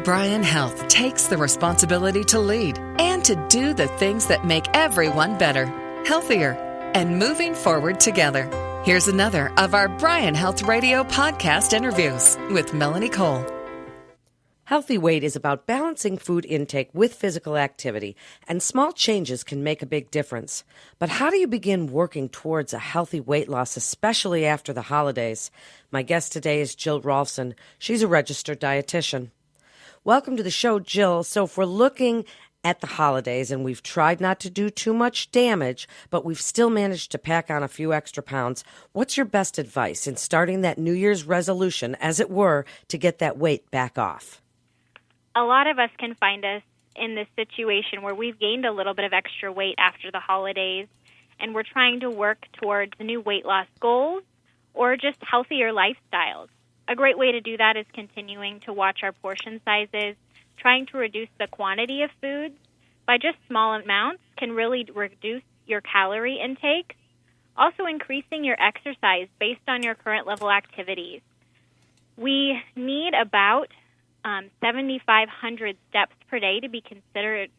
Bryan Health takes the responsibility to lead and to do the things that make everyone better, healthier, and moving forward together. Here's another of our Bryan Health Radio podcast interviews with Melanie Cole. Healthy weight is about balancing food intake with physical activity, and small changes can make a big difference. But how do you begin working towards a healthy weight loss, especially after the holidays? My guest today is Jill Rolfson. She's a registered dietitian. Welcome to the show, Jill. So if we're looking at the holidays, and we've tried not to do too much damage, but we've still managed to pack on a few extra pounds, what's your best advice in starting that New Year's resolution, as it were, to get that weight back off? A lot of us can find us in this situation where we've gained a little bit of extra weight after the holidays, and we're trying to work towards new weight loss goals or just healthier lifestyles. A great way to do that is continuing to watch our portion sizes. Trying to reduce the quantity of foods by just small amounts can really reduce your calorie intake. Also, increasing your exercise based on your current level activities. We need about 7,500 steps per day to be considered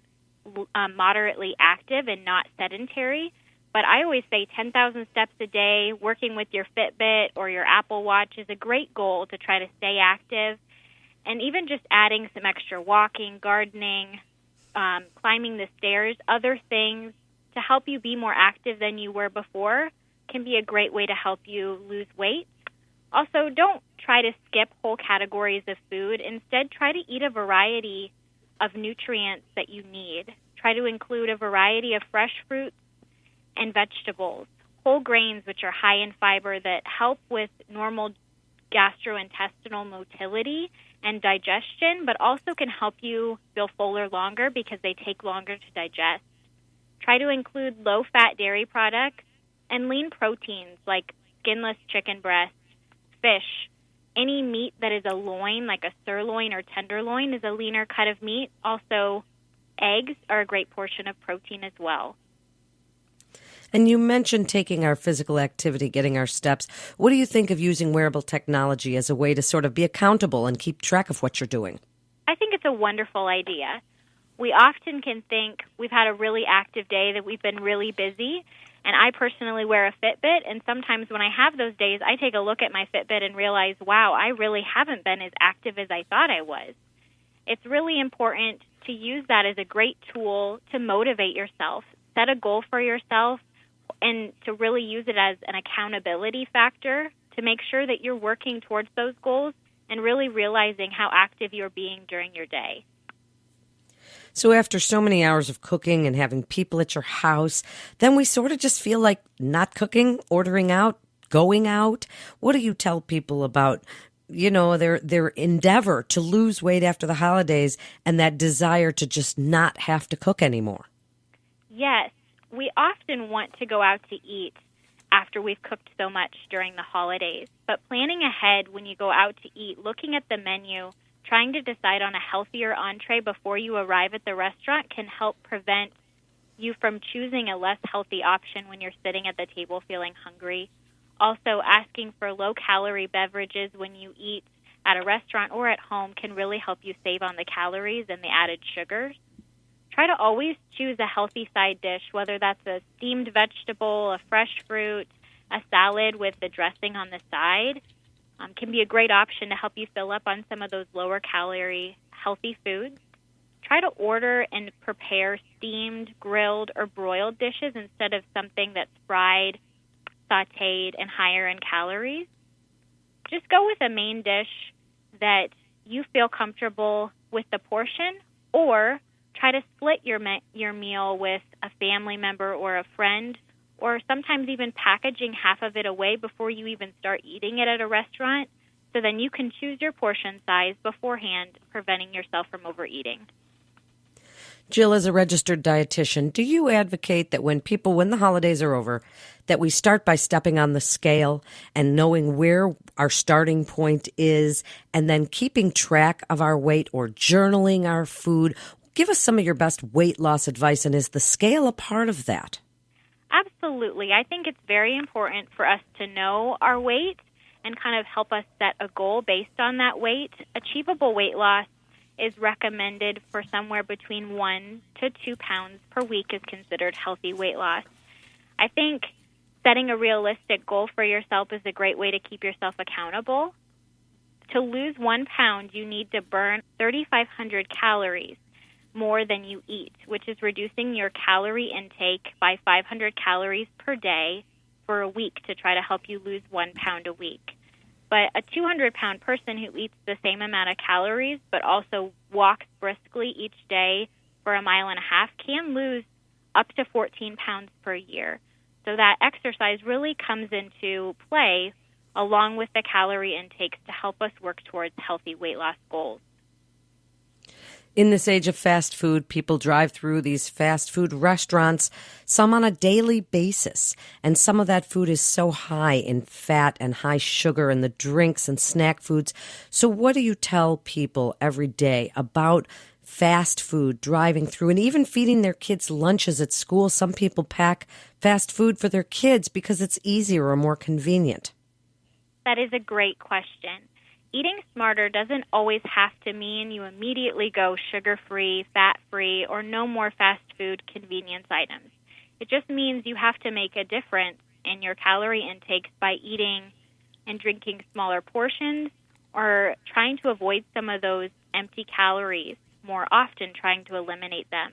moderately active and not sedentary. But I always say 10,000 steps a day, working with your Fitbit or your Apple Watch is a great goal to try to stay active. And even just adding some extra walking, gardening, climbing the stairs, other things to help you be more active than you were before can be a great way to help you lose weight. Also, don't try to skip whole categories of food. Instead, try to eat a variety of nutrients that you need. Try to include a variety of fresh fruits and vegetables, whole grains, which are high in fiber that help with normal gastrointestinal motility and digestion, but also can help you feel fuller longer because they take longer to digest. Try to include low-fat dairy products and lean proteins like skinless chicken breast, fish. Any meat that is a loin, like a sirloin or tenderloin, is a leaner cut of meat. Also, eggs are a great portion of protein as well. And you mentioned taking our physical activity, getting our steps. What do you think of using wearable technology as a way to sort of be accountable and keep track of what you're doing? I think it's a wonderful idea. We often can think we've had a really active day, that we've been really busy, and I personally wear a Fitbit, and sometimes when I have those days, I take a look at my Fitbit and realize, wow, I really haven't been as active as I thought I was. It's really important to use that as a great tool to motivate yourself, set a goal for yourself, and to really use it as an accountability factor to make sure that you're working towards those goals and really realizing how active you're being during your day. So after so many hours of cooking and having people at your house, then we sort of just feel like not cooking, ordering out, going out. What do you tell people about, their endeavor to lose weight after the holidays and that desire to just not have to cook anymore? Yes. We often want to go out to eat after we've cooked so much during the holidays. But planning ahead when you go out to eat, looking at the menu, trying to decide on a healthier entree before you arrive at the restaurant can help prevent you from choosing a less healthy option when you're sitting at the table feeling hungry. Also, asking for low-calorie beverages when you eat at a restaurant or at home can really help you save on the calories and the added sugars. Try to always choose a healthy side dish, whether that's a steamed vegetable, a fresh fruit, a salad with the dressing on the side. Can be a great option to help you fill up on some of those lower-calorie healthy foods. Try to order and prepare steamed, grilled, or broiled dishes instead of something that's fried, sautéed, and higher in calories. Just go with a main dish that you feel comfortable with the portion, or try to split your meal with a family member or a friend, or sometimes even packaging half of it away before you even start eating it at a restaurant, so then you can choose your portion size beforehand, preventing yourself from overeating. Jill, as a registered dietitian, do you advocate that when the holidays are over, that we start by stepping on the scale and knowing where our starting point is, and then keeping track of our weight or journaling our food? Give us some of your best weight loss advice, and is the scale a part of that? Absolutely. I think it's very important for us to know our weight and kind of help us set a goal based on that weight. Achievable weight loss is recommended for somewhere between 1 to 2 pounds per week is considered healthy weight loss. I think setting a realistic goal for yourself is a great way to keep yourself accountable. To lose 1 pound, you need to burn 3,500 calories more than you eat, which is reducing your calorie intake by 500 calories per day for a week to try to help you lose 1 pound a week. But a 200-pound person who eats the same amount of calories but also walks briskly each day for 1.5 miles can lose up to 14 pounds per year. So that exercise really comes into play along with the calorie intakes to help us work towards healthy weight loss goals. In this age of fast food, people drive through these fast food restaurants, some on a daily basis. And some of that food is so high in fat and high sugar in the drinks and snack foods. So what do you tell people every day about fast food, driving through, and even feeding their kids lunches at school? Some people pack fast food for their kids because it's easier or more convenient. That is a great question. Eating smarter doesn't always have to mean you immediately go sugar-free, fat-free, or no more fast food convenience items. It just means you have to make a difference in your calorie intakes by eating and drinking smaller portions or trying to avoid some of those empty calories more often, trying to eliminate them.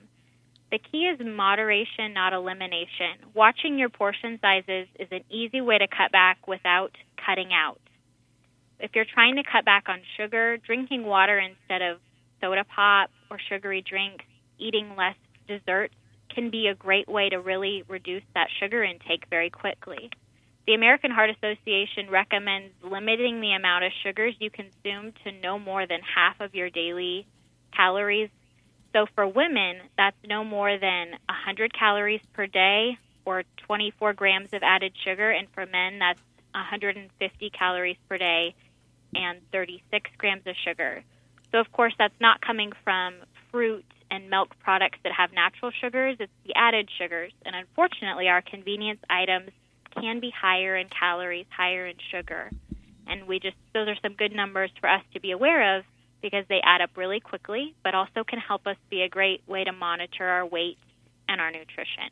The key is moderation, not elimination. Watching your portion sizes is an easy way to cut back without cutting out. If you're trying to cut back on sugar, drinking water instead of soda pop or sugary drinks, eating less desserts can be a great way to really reduce that sugar intake very quickly. The American Heart Association recommends limiting the amount of sugars you consume to no more than half of your daily calories. So for women, that's no more than 100 calories per day or 24 grams of added sugar, and for men, that's 150 calories per day and 36 grams of sugar. So, of course, that's not coming from fruit and milk products that have natural sugars. It's the added sugars. And unfortunately, our convenience items can be higher in calories, higher in sugar. And those are some good numbers for us to be aware of because they add up really quickly, but also can help us be a great way to monitor our weight and our nutrition.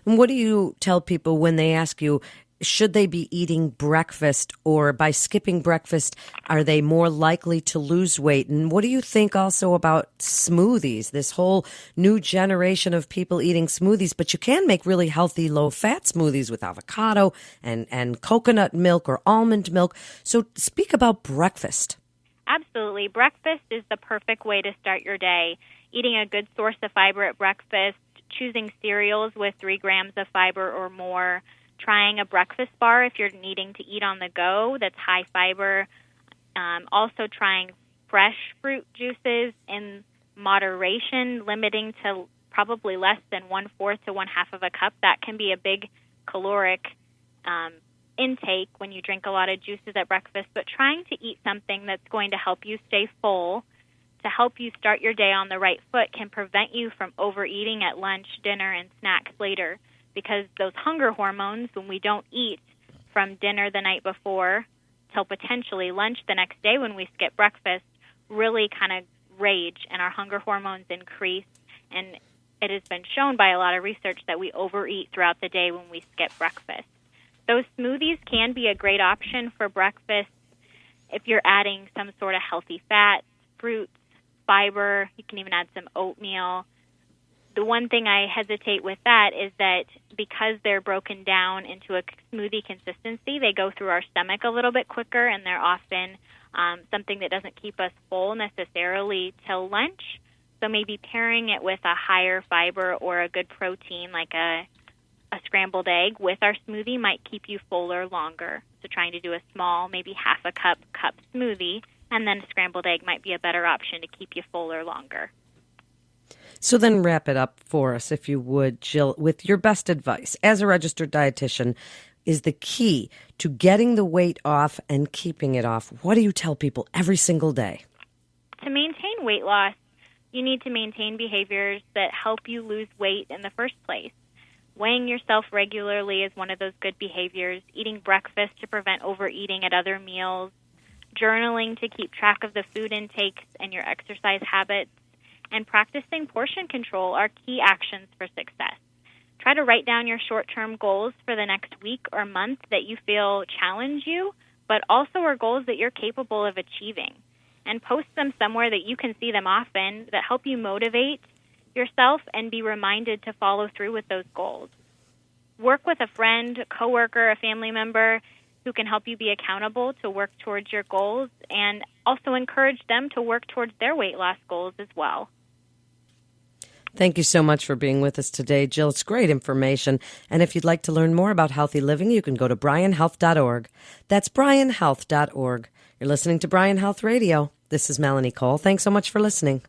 And what do you tell people when they ask you, should they be eating breakfast, or by skipping breakfast, are they more likely to lose weight? And what do you think also about smoothies, this whole new generation of people eating smoothies? But you can make really healthy, low-fat smoothies with avocado and coconut milk or almond milk. So speak about breakfast. Absolutely. Breakfast is the perfect way to start your day. Eating a good source of fiber at breakfast, choosing cereals with 3 grams of fiber or more, trying a breakfast bar if you're needing to eat on the go that's high fiber. Also trying fresh fruit juices in moderation, limiting to probably less than 1/4 to 1/2 of a cup. That can be a big caloric intake when you drink a lot of juices at breakfast, but trying to eat something that's going to help you stay full, to help you start your day on the right foot, can prevent you from overeating at lunch, dinner, and snacks later. Because those hunger hormones, when we don't eat from dinner the night before till potentially lunch the next day when we skip breakfast, really kind of rage and our hunger hormones increase. And it has been shown by a lot of research that we overeat throughout the day when we skip breakfast. Those smoothies can be a great option for breakfast if you're adding some sort of healthy fats, fruits, fiber. You can even add some oatmeal. The one thing I hesitate with that is that because they're broken down into a smoothie consistency, they go through our stomach a little bit quicker, and they're often something that doesn't keep us full necessarily till lunch. So maybe pairing it with a higher fiber or a good protein like a scrambled egg with our smoothie might keep you fuller longer. So trying to do a small, maybe half a cup smoothie, and then a scrambled egg might be a better option to keep you fuller longer. So then wrap it up for us, if you would, Jill, with your best advice. As a registered dietitian, is the key to getting the weight off and keeping it off. What do you tell people every single day? To maintain weight loss, you need to maintain behaviors that help you lose weight in the first place. Weighing yourself regularly is one of those good behaviors. Eating breakfast to prevent overeating at other meals. journaling to keep track of the food intakes and your exercise habits, and practicing portion control are key actions for success. Try to write down your short-term goals for the next week or month that you feel challenge you, but also are goals that you're capable of achieving. And post them somewhere that you can see them often that help you motivate yourself and be reminded to follow through with those goals. Work with a friend, a coworker, a family member who can help you be accountable to work towards your goals, and also encourage them to work towards their weight loss goals as well. Thank you so much for being with us today, Jill. It's great information. And if you'd like to learn more about healthy living, you can go to bryanhealth.org. That's bryanhealth.org. You're listening to Bryan Health Radio. This is Melanie Cole. Thanks so much for listening.